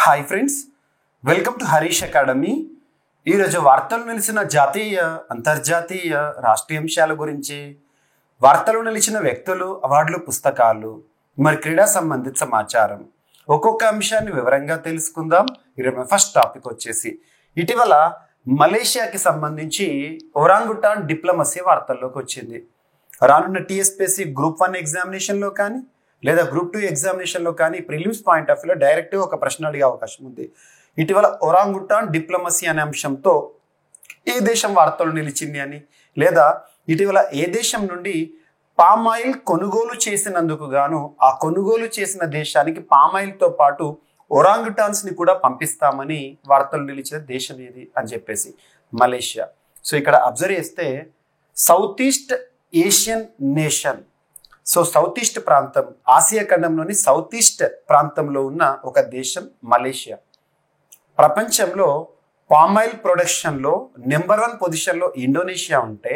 Hi friends, welcome to Harish academy. ఈరోజు వార్తలు నిలిచిన జాతీయ అంతర్జాతీయ రాష్ట్రీయ అంశాల గురించి, వార్తలు నిలిచిన వ్యక్తులు, అవార్డులు, పుస్తకాలు, మరి క్రీడా సంబంధిత సమాచారం, ఒక్కొక్క అంశాన్ని వివరంగా తెలుసుకుందాం. ఈరోజు ఫస్ట్ టాపిక్ వచ్చేసి ఇటీవల మలేషియాకి సంబంధించి ఒరాంగుటాన్ డిప్లొమసీ వార్తల్లోకి వచ్చింది. రానున్న టీఎస్పీఎస్సీ గ్రూప్ 1 ఎగ్జామినేషన్లో కానీ లేదా గ్రూప్ 2 ఎగ్జామినేషన్లో కానీ ప్రిలిమ్స్ పాయింట్ ఆఫ్ వ్యూలో డైరెక్ట్గా ఒక ప్రశ్న అడిగే అవకాశం ఉంది. ఇటీవల ఒరాంగుటాన్ డిప్లొమసీ అనే అంశంతో ఏ దేశం వార్తలు నిలిచింది అని, లేదా ఇటీవల ఏ దేశం నుండి పామాయిల్ కొనుగోలు చేసినందుకు గాను ఆ కొనుగోలు చేసిన దేశానికి పామాయిల్తో పాటు ఒరాంగుటాన్స్ని కూడా పంపిస్తామని వార్తలు నిలిచిన దేశం ఏది అని చెప్పేసి మలేషియా. సో ఇక్కడ అబ్జర్వ్ చేస్తే south east Asian nation, so south east ప్రాంతం, ఆసియా ఖండంలోని సౌత్ ఈస్ట్ ప్రాంతంలో ఉన్న ఒక దేశం మలేషియా. ప్రపంచంలో పామాయిల్ ప్రొడక్షన్లో నెంబర్ 1 పొజిషన్లో ఇండోనేషియా ఉంటే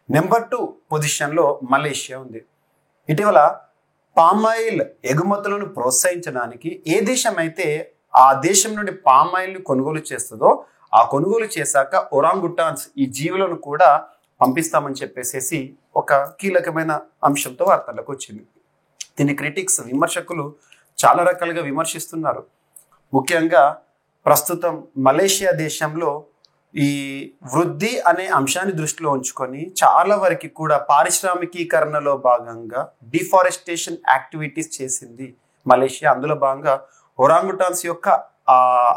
నెంబర్ 2 పొజిషన్లో మలేషియా ఉంది. ఇటీవల పామాయిల్ ఎగుమతులను ప్రోత్సహించడానికి ఏ దేశం అయితే ఆ దేశం నుండి పామాయిల్ని కొనుగోలు చేస్తుందో ఆ కొనుగోలు చేశాక ఒరాంగుటాన్స్ ఈ జీవులను కూడా పంపిస్తామని చెప్పేసి ఒక కీలకమైన అంశంతో వార్తలకు వచ్చింది. దీని క్రిటిక్స్, విమర్శకులు చాలా రకాలుగా విమర్శిస్తున్నారు. ముఖ్యంగా ప్రస్తుతం మలేషియా దేశంలో ఈ వృద్ధి అనే అంశాన్ని దృష్టిలో ఉంచుకొని చాలా వరకు కూడా పారిశ్రామికీకరణలో భాగంగా డిఫారెస్టేషన్ యాక్టివిటీస్ చేసింది మలేషియా. అందులో భాగంగా ఒరాంగుటాన్స్ యొక్క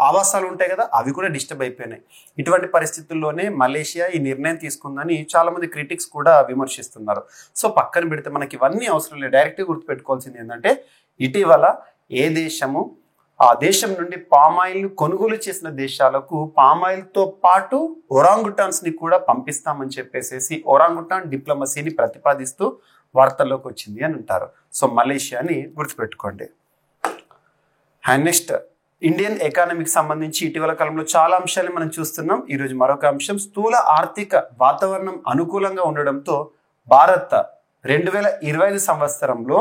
ఆవాసాలు ఉంటాయి కదా, అవి కూడా డిస్టర్బ్ అయిపోయినాయి. ఇటువంటి పరిస్థితుల్లోనే మలేషియా ఈ నిర్ణయం తీసుకుందని చాలా మంది క్రిటిక్స్ కూడా విమర్శిస్తున్నారు. సో పక్కన పెడితే మనకి ఇవన్నీ అవసరం లేదు. డైరెక్ట్గా గుర్తుపెట్టుకోవాల్సింది ఏంటంటే ఇటీవల ఏ దేశము ఆ దేశం నుండి పామాయిల్ను కొనుగోలు చేసిన దేశాలకు పామాయిల్తో పాటు ఒరాంగుటాన్స్ని కూడా పంపిస్తామని చెప్పేసి ఒరాంగుటాన్ డిప్లొమసీని ప్రతిపాదిస్తూ వార్తల్లోకి వచ్చింది అని అంటారు. సో మలేషియాని గుర్తుపెట్టుకోండి. అండ్ నెక్స్ట్ ఇండియన్ ఎకానమీకి సంబంధించి ఇటీవల కాలంలో చాలా అంశాలను మనం చూస్తున్నాం. ఈరోజు మరొక అంశం, స్థూల ఆర్థిక వాతావరణం అనుకూలంగా ఉండడంతో భారత్ 2025 సంవత్సరంలో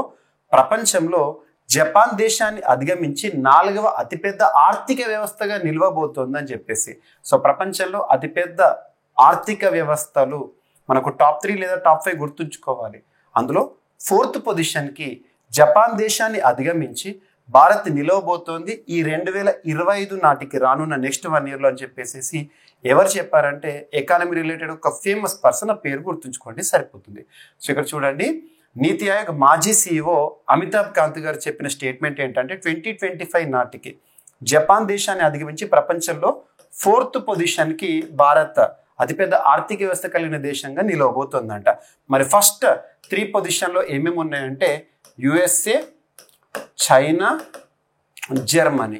ప్రపంచంలో జపాన్ దేశాన్ని అధిగమించి 4వ అతిపెద్ద ఆర్థిక వ్యవస్థగా నిలవబోతోందని చెప్పేసి. సో ప్రపంచంలో అతిపెద్ద ఆర్థిక వ్యవస్థలు మనకు టాప్ 3 లేదా టాప్ 5 గుర్తుంచుకోవాలి. అందులో 4th పొజిషన్కి జపాన్ దేశాన్ని అధిగమించి భారత్ నిలవబోతోంది ఈ 2025 నాటికి, రానున్న నెక్స్ట్ 1 ఇయర్లో అని చెప్పేసి ఎవరు చెప్పారంటే ఎకానమీ రిలేటెడ్ ఒక ఫేమస్ పర్సన్, ఆ పేరు గుర్తుంచుకోండి సరిపోతుంది. సో ఇక్కడ చూడండి, నీతి ఆయోగ్ మాజీ CEO అమితాబ్ కాంత్ గారు చెప్పిన స్టేట్మెంట్ ఏంటంటే 2025 నాటికి జపాన్ దేశాన్ని అధిగమించి ప్రపంచంలో 4th పొజిషన్కి భారత్ అతిపెద్ద ఆర్థిక వ్యవస్థ కలిగిన దేశంగా నిలవబోతోందంట. మరి ఫస్ట్ 3 పొజిషన్లో ఏమేమి ఉన్నాయంటే USA, చైనా, జర్మనీ.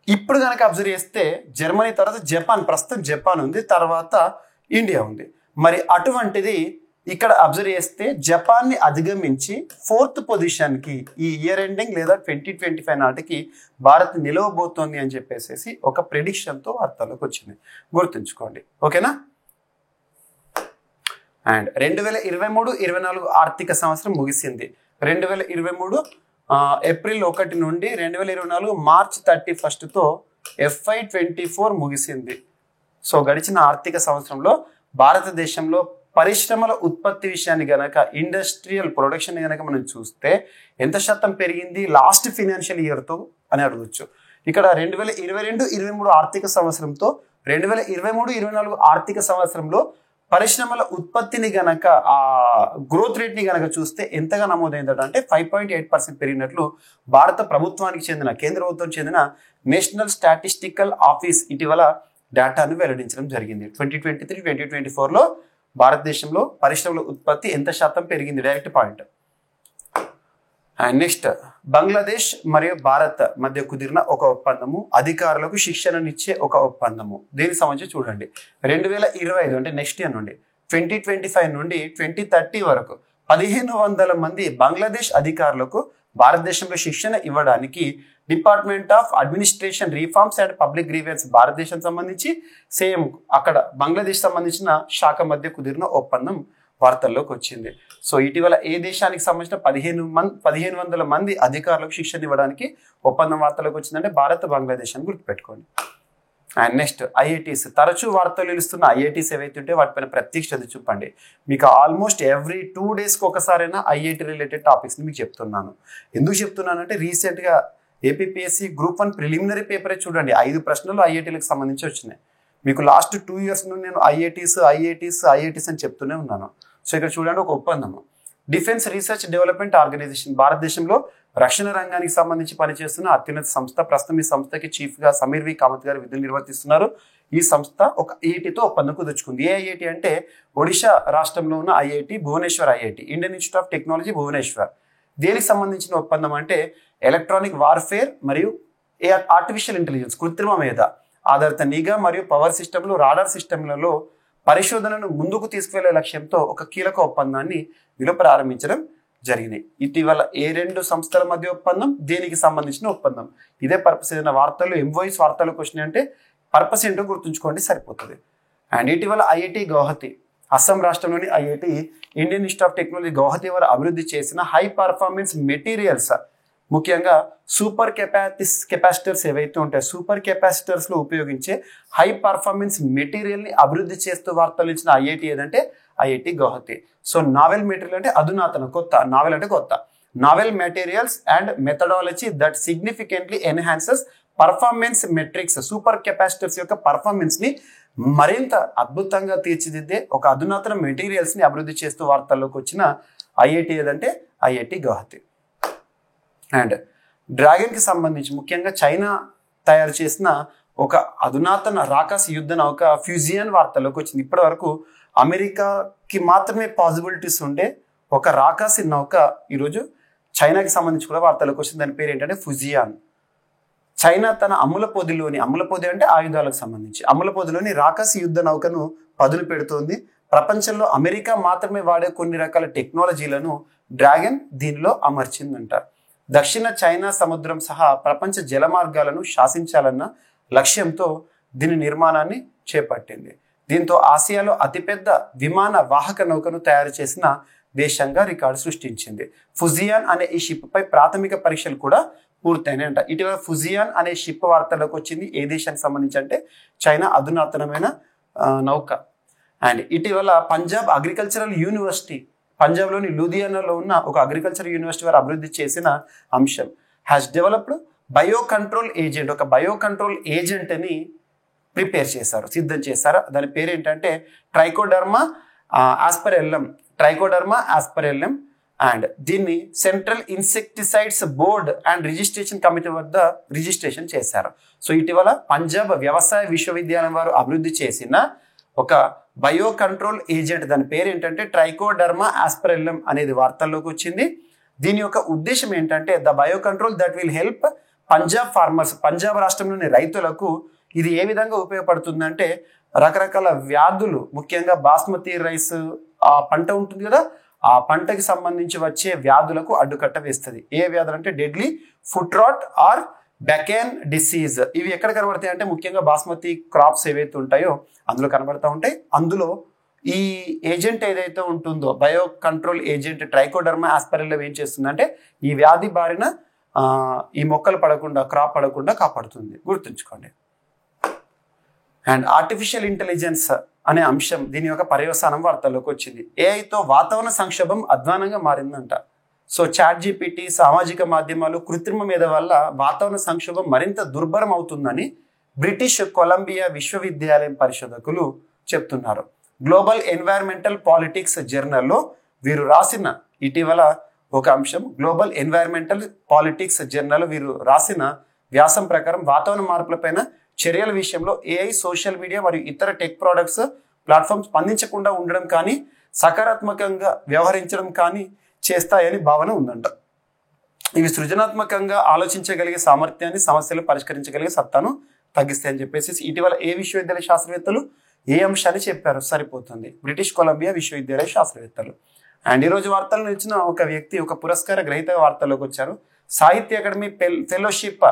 ఇప్పుడు కనుక అబ్జర్వ్ చేస్తే జర్మనీ తర్వాత జపాన్, ప్రస్తుతం జపాన్ ఉంది, తర్వాత ఇండియా ఉంది. మరి అటువంటిది ఇక్కడ అబ్జర్వ్ చేస్తే జపాన్ని అధిగమించి 4th పొజిషన్కి ఈ ఇయర్ ఎండింగ్ లేదా 2025 నాటికి భారత్ నిలవబోతోంది అని చెప్పేసి ఒక ప్రెడిక్షన్తో వార్తల్లోకి వచ్చింది, గుర్తుంచుకోండి. ఓకేనా? అండ్ 2023-24 ఆర్థిక సంవత్సరం ముగిసింది. 2023 ఏప్రిల్ 1 నుండి 2024 మార్చ్ 31తో FY24 ముగిసింది. సో గడిచిన ఆర్థిక సంవత్సరంలో భారతదేశంలో పరిశ్రమల ఉత్పత్తి విషయాన్ని గనక, ఇండస్ట్రియల్ ప్రొడక్షన్ గనక మనం చూస్తే ఎంత శాతం పెరిగింది లాస్ట్ ఫినాన్షియల్ ఇయర్తో అని అడగచ్చు. ఇక్కడ 2022-23 ఆర్థిక సంవత్సరంతో 2023-24 ఆర్థిక సంవత్సరంలో పరిశ్రమల ఉత్పత్తిని గనక, ఆ గ్రోత్ రేట్ని గనక చూస్తే ఎంతగా నమోదైందంటే 5.8% పెరిగినట్లు భారత ప్రభుత్వానికి చెందిన, కేంద్ర ప్రభుత్వం చెందిన నేషనల్ స్టాటిస్టికల్ ఆఫీస్ ఇటీవల డేటాను వెల్లడించడం జరిగింది. 2023-2024లో భారతదేశంలో పరిశ్రమల ఉత్పత్తి ఎంత శాతం పెరిగింది, direct point. And next, Bangladesh మరియు భారత్ మధ్య కుదిరిన ఒక ఒప్పందము, అధికారులకు శిక్షణనిచ్చే ఒక ఒప్పందము. దీనికి సంబంధించి చూడండి, 2025 అంటే నెక్స్ట్ ఇయర్ నుండి 2025 నుండి 2030 వరకు 1500 మంది బంగ్లాదేశ్ అధికారులకు భారతదేశంలో శిక్షణ ఇవ్వడానికి department of administration reforms and public grievance భారతదేశం సంబంధించి సేమ్ అక్కడ బంగ్లాదేశ్ సంబంధించిన శాఖ మధ్య కుదిరిన ఒప్పందం వార్తల్లోకి వచ్చింది. సో ఇటీవల ఏ దేశానికి సంబంధించిన 1500 మంది అధికారులకు శిక్షణ ఇవ్వడానికి ఒప్పందం వార్తలోకి వచ్చిందంటే భారత్, బంగ్లాదేశ్ అని గుర్తుపెట్టుకోండి. And next IITs. తరచూ వార్తలు నిలుస్తున్న ఐఐటీస్ ఏవైతే ఉంటే వాటిపైన ప్రత్యేక శ్రద్ధ చూపండి. మీకు ఆల్మోస్ట్ ఎవ్రీ 2 డేస్కి ఒకసారైనా ఐఐటీ రిలేటెడ్ టాపిక్స్ని మీకు చెప్తున్నాను. ఎందుకు చెప్తున్నానంటే రీసెంట్గా ఏపీపీఎస్సీ గ్రూప్ 1 ప్రిలిమినరీ పేపరే చూడండి, 5 ప్రశ్నలు ఐఐటీలకు సంబంధించి వచ్చినాయి. మీకు లాస్ట్ 2 ఇయర్స్ నుండి నేను ఐఐటీస్ అని చెప్తూనే ఉన్నాను. సో ఇక్కడ చూడండి ఒక ఒప్పందము. డిఫెన్స్ రీసెర్చ్ డెవలప్మెంట్ ఆర్గనైజేషన్, భారతదేశంలో రక్షణ రంగానికి సంబంధించి పనిచేస్తున్న అత్యున్నత సంస్థ. ప్రస్తుతం ఈ సంస్థకి చీఫ్గా సమీర్ వి కామత్ గారు విధులు నిర్వర్తిస్తున్నారు. ఈ సంస్థ ఒక ఐఐటీతో ఒప్పందం కుదుర్చుకుంది. ఏ ఐఐటీ అంటే ఒడిశా రాష్ట్రంలో ఉన్న IIT Bhubaneswar IIT, Indian Institute of Technology Bhubaneswar. దేనికి సంబంధించిన ఒప్పందం అంటే ఎలక్ట్రానిక్ వార్ఫేర్ మరియు ఆర్టిఫిషియల్ ఇంటెలిజెన్స్, కృత్రిమ మేధ ఆధారిత నిఘా మరియు పవర్ సిస్టమ్లు, రాడార్ సిస్టమ్లలో పరిశోధనను ముందుకు తీసుకువెళ్లే లక్ష్యంతో ఒక కీలక ఒప్పందాన్ని వీళ్ళు ప్రారంభించడం జరిగినాయి. ఇటీవల ఏ 2 సంస్థల మధ్య ఒప్పందం, దేనికి సంబంధించిన ఒప్పందం. ఇదే పర్పస్. ఏదైనా వార్తలు ఎంవాయిస్ వార్తలకు వచ్చినాయి అంటే పర్పస్ ఏంటో గుర్తుంచుకోండి సరిపోతుంది. అండ్ ఇటీవల ఐఐటి గౌహతి, అస్సాం రాష్ట్రంలోని IIT Indian Institute of technology Guwahati వారు అభివృద్ధి చేసిన హై పర్ఫార్మెన్స్ మెటీరియల్స్, ముఖ్యంగా సూపర్ కెపాసిటర్స్ ఏవైతే ఉంటాయో సూపర్ కెపాసిటర్స్ లో ఉపయోగించే హై పర్ఫార్మెన్స్ మెటీరియల్ ని అభివృద్ధి చేస్తూ వార్తలు ఇచ్చిన ఐఐటి ఏదంటే IIT Guwahati. So novel material అంటే అధునాతన, కొత్త. నావెల్ అంటే కొత్త. Novel materials and methodology that significantly enhances performance metrics. Super capacitors యొక్క పర్ఫార్మెన్స్ ని మరింత అద్భుతంగా తీర్చిదిద్దే ఒక అధునాతన మెటీరియల్స్ ని అభివృద్ధి చేస్తూ వార్తల్లోకి వచ్చిన ఐఐటి ఏదంటే ఐఐటి గౌహతి. అండ్ డ్రాగన్కి సంబంధించి ముఖ్యంగా చైనా తయారు చేసిన ఒక అధునాతన రాకాసి యుద్ధ నౌక ఫ్యూజియన్ వార్తల్లోకి వచ్చింది. ఇప్పటి వరకు అమెరికాకి మాత్రమే పాసిబిలిటీస్ ఉండే ఒక రాకాసి నౌక ఈరోజు చైనాకి సంబంధించి కూడా వార్తల్లోకి వచ్చింది. దాని పేరు ఏంటంటే ఫుజియాన్. చైనా తన అమ్ముల పొది అంటే ఆయుధాలకు సంబంధించి అమ్ముల పొదిలోని రాకాసి యుద్ధ నౌకను పదును పెడుతోంది. ప్రపంచంలో అమెరికా మాత్రమే వాడే కొన్ని రకాల టెక్నాలజీలను డ్రాగన్ దీనిలో అమర్చిందంట. దక్షిణ చైనా సముద్రం సహా ప్రపంచ జల మార్గాలను శాసించాలన్న లక్ష్యంతో దీని నిర్మాణాన్ని చేపట్టింది. దీంతో ఆసియాలో అతిపెద్ద విమాన వాహక నౌకను తయారు చేసిన దేశంగా రికార్డు సృష్టించింది. ఫుజియాన్ అనే ఈ షిప్ పై ప్రాథమిక పరీక్షలు కూడా పూర్తయినాయంట. ఇటీవల ఫుజియాన్ అనే షిప్ వార్తల్లోకి వచ్చింది. ఏ దేశానికి సంబంధించి అంటే చైనా అధునాతనమైన నౌక. అండ్ ఇటీవల పంజాబ్ అగ్రికల్చరల్ యూనివర్సిటీ, పంజాబ్లోని లూధియానాలో ఉన్న ఒక అగ్రికల్చర్ యూనివర్సిటీ వారు అభివృద్ధి చేసిన అంశం has developed bio control agent. ఒక బయో కంట్రోల్ ఏజెంట్ని ప్రిపేర్ చేశారు, సిద్ధం చేశారు. దాని పేరు ఏంటంటే ట్రైకోడర్మా ఆస్పరెల్లం. అండ్ దీన్ని central insecticides board and registration committee వద్ద రిజిస్ట్రేషన్ చేశారు. సో ఇటీవల పంజాబ్ వ్యవసాయ విశ్వవిద్యాలయం వారు అభివృద్ధి చేసిన ఒక బయో కంట్రోల్ ఏజెంట్, దాని పేరు ఏంటంటే ట్రైకోడర్మా ఆస్పరెల్లం అనేది వార్తల్లోకి వచ్చింది. దీని యొక్క ఉద్దేశం ఏంటంటే the bio control that will help Punjab farmers, Punjab రాష్ట్రంలోని రైతులకు ఇది ఏ విధంగా ఉపయోగపడుతుందంటే రకరకాల వ్యాధులు, ముఖ్యంగా బాస్మతి రైస్ ఆ పంట ఉంటుంది కదా, ఆ పంటకి సంబంధించి వచ్చే వ్యాధులకు అడ్డుకట్ట వేస్తుంది. ఏ వ్యాధులు అంటే deadly foot rot or bakanae disease. ఇవి ఎక్కడ కనబడతాయి అంటే ముఖ్యంగా బాస్మతి క్రాప్స్ ఏవైతే ఉంటాయో అందులో కనబడతా ఉంటాయి. అందులో ఈ ఏజెంట్ ఏదైతే ఉంటుందో బయో కంట్రోల్ ఏజెంట్ ట్రైకోడర్మా ఆస్పరెల్లం ఏం చేస్తుందంటే ఈ వ్యాధి బారిన ఈ మొక్కలు పడకుండా, క్రాప్ పడకుండా కాపాడుతుంది. గుర్తుంచుకోండి. అండ్ ఆర్టిఫిషియల్ ఇంటెలిజెన్స్ అనే అంశం, దీని యొక్క పర్యవసానం వార్తల్లోకి వచ్చింది. ఏఐతో వాతావరణ సంక్షోభం అధ్వానంగా మారిందంట. సో చాట్ జీపీటీ, సామాజిక మాధ్యమాలు, కృత్రిమ మేధ వల్ల వాతావరణ సంక్షోభం మరింత దుర్భరం అవుతుందని బ్రిటిష్ కొలంబియా విశ్వవిద్యాలయం పరిశోధకులు చెప్తున్నారు. గ్లోబల్ ఎన్వైర్మెంటల్ పాలిటిక్స్ జర్నల్లో వీరు రాసిన ఇటీవల ఒక అంశం, గ్లోబల్ ఎన్వైర్మెంటల్ పాలిటిక్స్ జర్నల్ వీరు రాసిన వ్యాసం ప్రకారం వాతావరణ మార్పులపైన చర్యల విషయంలో ఏఐ, సోషల్ మీడియా మరియు ఇతర టెక్ ప్రోడక్ట్స్ ప్లాట్ఫామ్స్ స్పందించకుండా ఉండడం కానీ సకారాత్మకంగా వ్యవహరించడం కానీ చేస్తాయని భావన ఉందంట. ఇవి సృజనాత్మకంగా ఆలోచించగలిగే సామర్థ్యాన్ని, సమస్యలు పరిష్కరించగలిగే సత్తాను తగ్గిస్తాయని చెప్పేసి ఇటీవల ఏ విశ్వవిద్యాలయ శాస్త్రవేత్తలు ఏ అంశాన్ని చెప్పారు సరిపోతుంది, బ్రిటిష్ కొలంబియా విశ్వవిద్యాలయ శాస్త్రవేత్తలు. అండ్ ఈరోజు వార్తలను ఇచ్చిన ఒక వ్యక్తి, ఒక పురస్కార గ్రహీత వార్తల్లోకి వచ్చారు. సాహిత్య అకాడమీ ఫెలోషిప్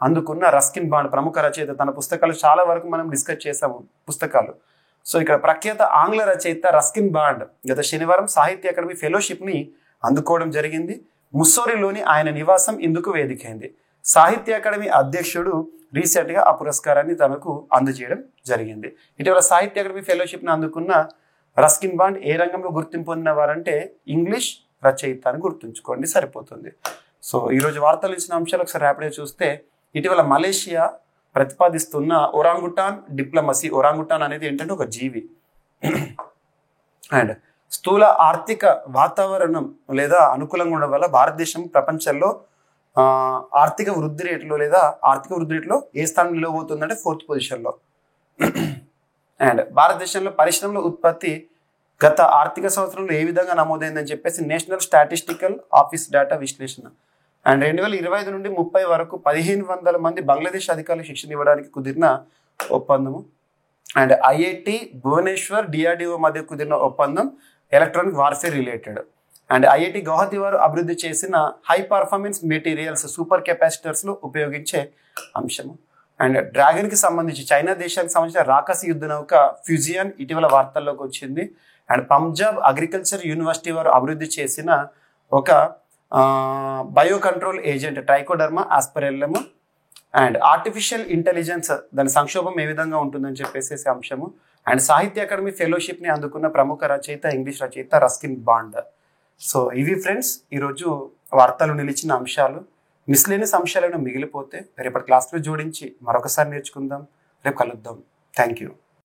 అందుకున్న రస్కిన్ బాండ్, ప్రముఖ రచయిత. తన పుస్తకాలు చాలా వరకు మనం డిస్కస్ చేసాము పుస్తకాలు. సో ఇక్కడ ప్రఖ్యాత ఆంగ్ల రచయిత రస్కిన్ బాండ్ గత శనివారం సాహిత్య అకాడమీ ఫెలోషిప్ని అందుకోవడం జరిగింది. ముస్సోరిలోని ఆయన నివాసం ఇందుకు వేదికైంది. సాహిత్య అకాడమీ అధ్యక్షుడు రీసెంట్గా ఆ పురస్కారాన్ని తనకు అందజేయడం జరిగింది. ఇటీవల సాహిత్య అకాడమీ ఫెలోషిప్ని అందుకున్న రస్కిన్ బాండ్ ఏ రంగంలో గుర్తింపు పొందిన వారంటే ఇంగ్లీష్ రచయిత అని గుర్తుంచుకోండి, సరిపోతుంది. సో ఈరోజు వార్తలు ఇచ్చిన అంశాలు ఒకసారి ర్యాపిడ్గా చూస్తే, ఇటీవల మలేషియా ప్రతిపాదిస్తున్న ఒరాంగుటాన్ డిప్లొమసీ. ఒరాంగుటాన్ అనేది ఏంటంటే ఒక జీవి. అండ్ స్థూల ఆర్థిక వాతావరణం లేదా అనుకూలంగా ఉండడం వల్ల భారతదేశం ప్రపంచంలో ఆర్థిక వృద్ధి రేటులో ఏ స్థానం నిలవబోతుందంటే 4th పొజిషన్లో. అండ్ భారతదేశంలో పరిశ్రమల ఉత్పత్తి గత ఆర్థిక సంవత్సరంలో ఏ విధంగా నమోదైందని చెప్పేసి నేషనల్ స్టాటిస్టికల్ ఆఫీస్ డేటా విశ్లేషణ. అండ్ 2025 నుండి 30 వరకు 1500 మంది బంగ్లాదేశ్ అధికారులకు శిక్షణ ఇవ్వడానికి కుదిరిన ఒప్పందము. అండ్ ఐఐటి భువనేశ్వర్ డిఆర్డిఓ మధ్య కుదిరిన ఒప్పందం electronic warfare related. And IIT Guwahati వారు అభివృద్ధి చేసిన హై పర్ఫార్మెన్స్ మెటీరియల్స్ సూపర్ కెపాసిటర్స్లో ఉపయోగించే అంశము. అండ్ డ్రాగన్కి సంబంధించి చైనా దేశానికి సంబంధించిన రాకసి యుద్ధ నౌక ఫ్యూజియన్ ఇటీవల వార్తల్లోకి వచ్చింది. అండ్ పంజాబ్ అగ్రికల్చర్ యూనివర్సిటీ వారు అభివృద్ధి చేసిన ఒక bio control agent Trichoderma asperellum. And artificial intelligence దాని సంక్షోభం ఏ విధంగా ఉంటుందని చెప్పేసి అంశము. అండ్ సాహిత్య అకాడమీ ఫెలోషిప్ని అందుకున్న ప్రముఖ రచయిత ఇంగ్లీష్ రచయిత రస్కిన్ బాండ్. సో ఇవి ఫ్రెండ్స్ ఈరోజు వార్తలు నిలిచిన అంశాలు. మిస్లేనియస్ అంశాలను మిగిలిపోతే రేపటి క్లాస్లో జోడించి మరొకసారి నేర్చుకుందాం. రేపు కలుద్దాం. Thank you.